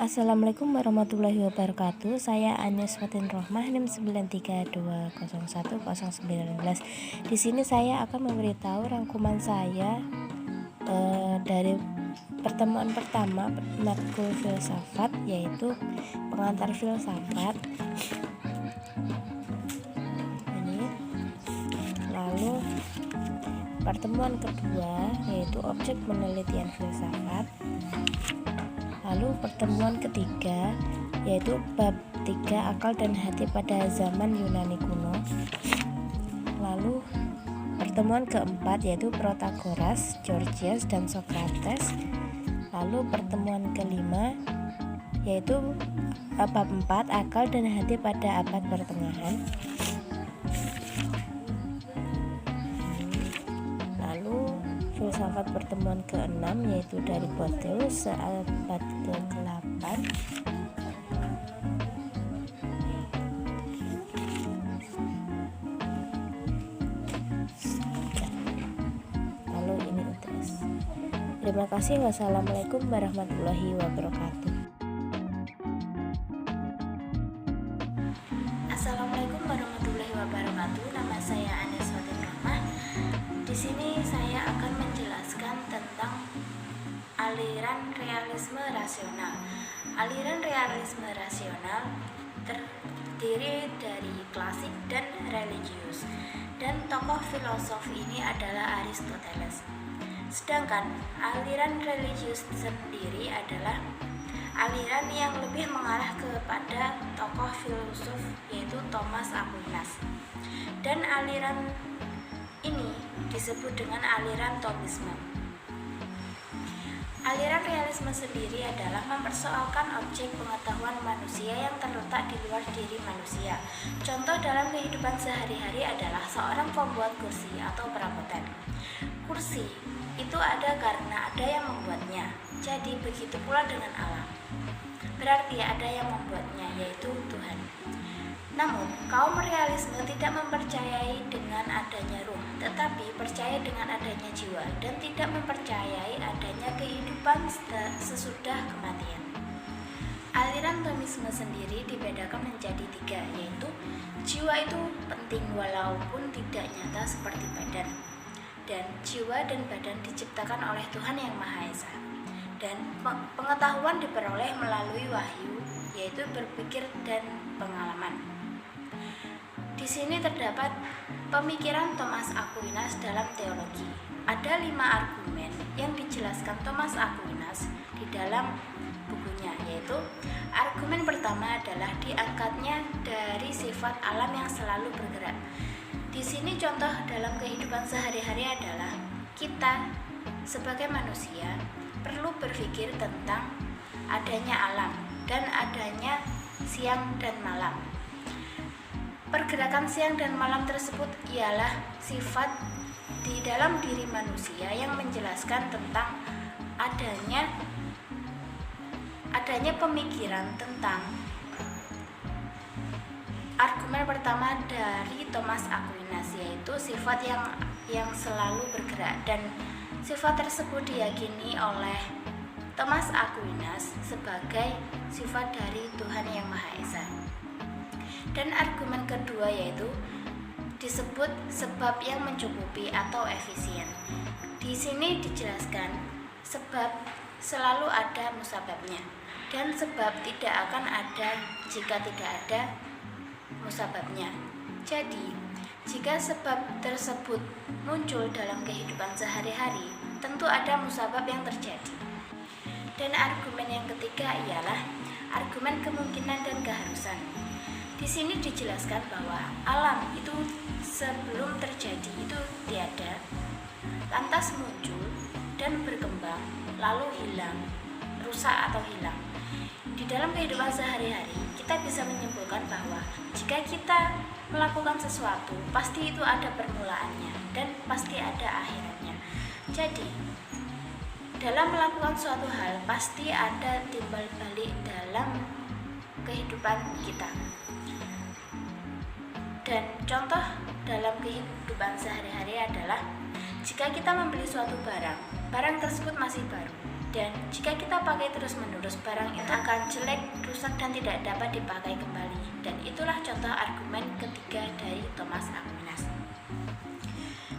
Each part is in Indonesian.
Assalamualaikum warahmatullahi wabarakatuh. Saya Anies Fatin Rohmah, NIM 93201019. Di sini saya akan memberitahu rangkuman saya dari pertemuan pertama matkul filsafat, yaitu pengantar filsafat. Ini. Lalu pertemuan kedua yaitu objek penelitian filsafat. Lalu pertemuan ketiga yaitu bab 3 akal dan hati pada zaman Yunani kuno. Lalu pertemuan keempat yaitu Protagoras, Gorgias, dan Socrates. Lalu pertemuan kelima yaitu bab 4 akal dan hati pada abad pertengahan. Filsafat pertemuan ke-6 yaitu dari Boethius seabad ke-8. Lalu ini UTS. Terima kasih. Wassalamualaikum warahmatullahi wabarakatuh. Assalamualaikum warahmatullahi wabarakatuh. Nama saya Anies Fatin Rohmah. Di sini saya akan menjelaskan tentang aliran realisme rasional. Aliran realisme rasional terdiri dari klasik dan religius, dan tokoh filosof ini adalah Aristoteles. Sedangkan aliran religius sendiri adalah aliran yang lebih mengarah kepada tokoh filosof yaitu Thomas Aquinas. Dan aliran ini disebut dengan aliran Thomisme. Aliran realisme sendiri adalah mempersoalkan objek pengetahuan manusia yang terletak di luar diri manusia. Contoh dalam kehidupan sehari-hari adalah seorang pembuat kursi atau perabotan. Kursi itu ada karena ada yang membuatnya. Jadi begitu pula dengan alam. Berarti ada yang membuatnya, yaitu Tuhan. Namun, kaum realisme tidak mempercayai dengan adanya ruh, tetapi percaya dengan adanya jiwa dan tidak mempercayai adanya kehidupan sesudah kematian. Aliran Thomisme sendiri dibedakan menjadi 3, yaitu jiwa itu penting walaupun tidak nyata seperti badan, dan jiwa dan badan diciptakan oleh Tuhan Yang Maha Esa, dan pengetahuan diperoleh melalui wahyu, yaitu berpikir dan pengalaman. Di sini terdapat pemikiran Thomas Aquinas dalam teologi. Ada 5 argumen yang dijelaskan Thomas Aquinas di dalam bukunya, yaitu argumen pertama adalah diangkatnya dari sifat alam yang selalu bergerak. Di sini contoh dalam kehidupan sehari-hari adalah kita sebagai manusia perlu berpikir tentang adanya alam dan adanya siang dan malam. Pergerakan siang dan malam tersebut ialah sifat di dalam diri manusia yang menjelaskan tentang adanya pemikiran tentang argumen pertama dari Thomas Aquinas, yaitu sifat yang selalu bergerak, dan sifat tersebut diyakini oleh Thomas Aquinas sebagai sifat dari Tuhan Yang Maha Esa. Dan argumen kedua yaitu disebut sebab yang mencukupi atau efisien. Di sini dijelaskan sebab selalu ada musababnya, dan sebab tidak akan ada jika tidak ada musababnya. Jadi, jika sebab tersebut muncul dalam kehidupan sehari-hari, tentu ada musabab yang terjadi. Dan argumen yang ketiga ialah argumen kemungkinan dan keharusan. Di sini dijelaskan bahwa alam itu sebelum terjadi itu tiada, lantas muncul dan berkembang, lalu hilang, rusak atau hilang. Di dalam kehidupan sehari-hari, kita bisa menyimpulkan bahwa jika kita melakukan sesuatu, pasti itu ada permulaannya dan pasti ada akhiratnya. Jadi, dalam melakukan suatu hal, pasti ada timbal balik dalam kehidupan kita. Dan contoh dalam kehidupan sehari-hari adalah jika kita membeli suatu barang tersebut masih baru Dan jika kita pakai terus-menerus, barang itu akan jelek, rusak, dan tidak dapat dipakai kembali. Dan itulah contoh argumen ketiga dari Thomas Aquinas.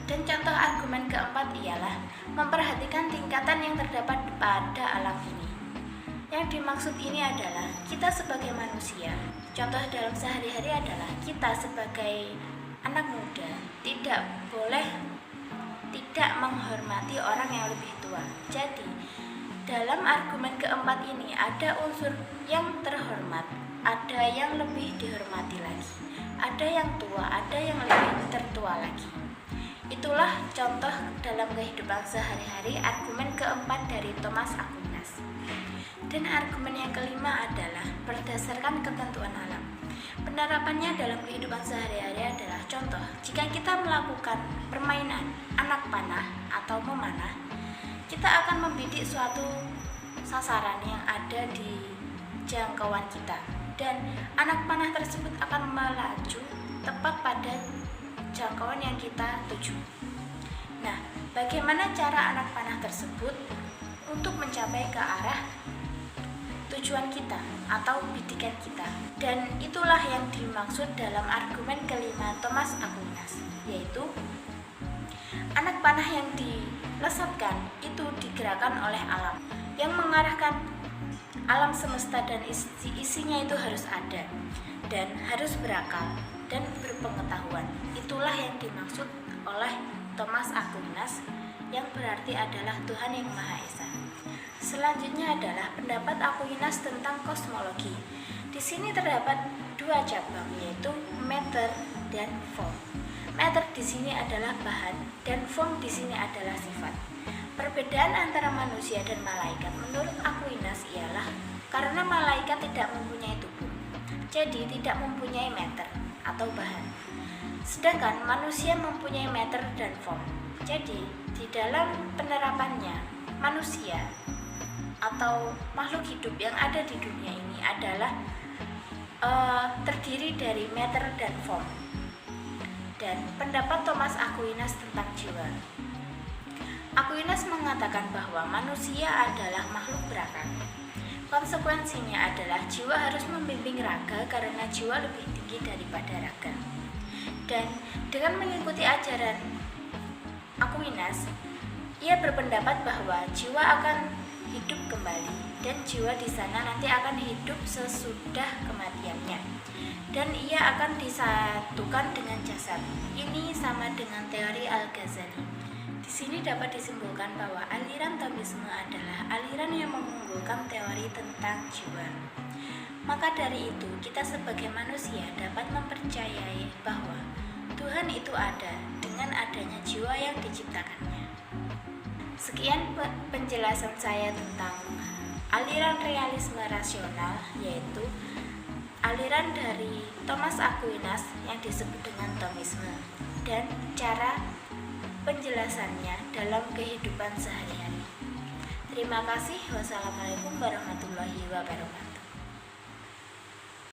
Dan contoh argumen keempat ialah memperhatikan tingkatan yang terdapat pada alam ini. Yang dimaksud ini adalah kita sebagai manusia. Contoh dalam sehari-hari adalah kita sebagai anak muda tidak boleh tidak menghormati orang yang lebih tua. Jadi, dalam argumen keempat ini ada unsur yang terhormat, ada yang lebih dihormati lagi, ada yang tua, ada yang lebih tertua lagi. Itulah contoh dalam kehidupan sehari-hari argumen keempat dari Thomas Aquinas. Dan argumen yang kelima adalah berdasarkan ketentuan alam. Penerapannya dalam kehidupan sehari-hari adalah contoh, jika kita melakukan permainan anak panah atau memanah, kita akan membidik suatu sasaran yang ada di jangkauan kita, dan anak panah tersebut akan melaju tepat pada jangkauan yang kita tuju. Nah, bagaimana cara anak panah tersebut untuk mencapai ke arah tujuan kita atau bidikan kita? Dan itulah yang dimaksud dalam argumen kelima Thomas Aquinas, yaitu anak panah yang dilesatkan itu digerakkan oleh alam, yang mengarahkan alam semesta, dan isinya itu harus ada dan harus berakal dan berpengetahuan. Itulah yang dimaksud oleh Thomas Aquinas, yang berarti adalah Tuhan yang Maha Esa. Selanjutnya adalah pendapat Aquinas tentang kosmologi. Di sini terdapat dua cabang, yaitu matter dan form. Matter di sini adalah bahan dan form di sini adalah sifat. Perbedaan antara manusia dan malaikat menurut Aquinas ialah karena malaikat tidak mempunyai tubuh, jadi tidak mempunyai matter atau bahan. Sedangkan manusia mempunyai matter dan form. Jadi di dalam penerapannya, manusia atau makhluk hidup yang ada di dunia ini adalah terdiri dari matter dan form. Dan pendapat Thomas Aquinas tentang jiwa. Aquinas mengatakan bahwa manusia adalah makhluk berakal. Konsekuensinya adalah jiwa harus membimbing raga karena jiwa lebih tinggi daripada raga. Dan dengan mengikuti ajaran Aquinas, ia berpendapat bahwa jiwa akan hidup kembali, dan jiwa di sana nanti akan hidup sesudah kematiannya, dan ia akan disatukan dengan jasad. Ini sama dengan teori Al-Ghazali. Di sini dapat disimpulkan bahwa aliran Thomisme adalah aliran yang mengunggulkan teori tentang jiwa. Maka dari itu, kita sebagai manusia dapat mempercayai bahwa Tuhan itu ada dengan adanya jiwa yang diciptakannya. Sekian penjelasan saya tentang aliran realisme rasional, yaitu aliran dari Thomas Aquinas yang disebut dengan Thomisme, dan cara penjelasannya dalam kehidupan sehari-hari. Terima kasih. Wassalamualaikum warahmatullahi wabarakatuh.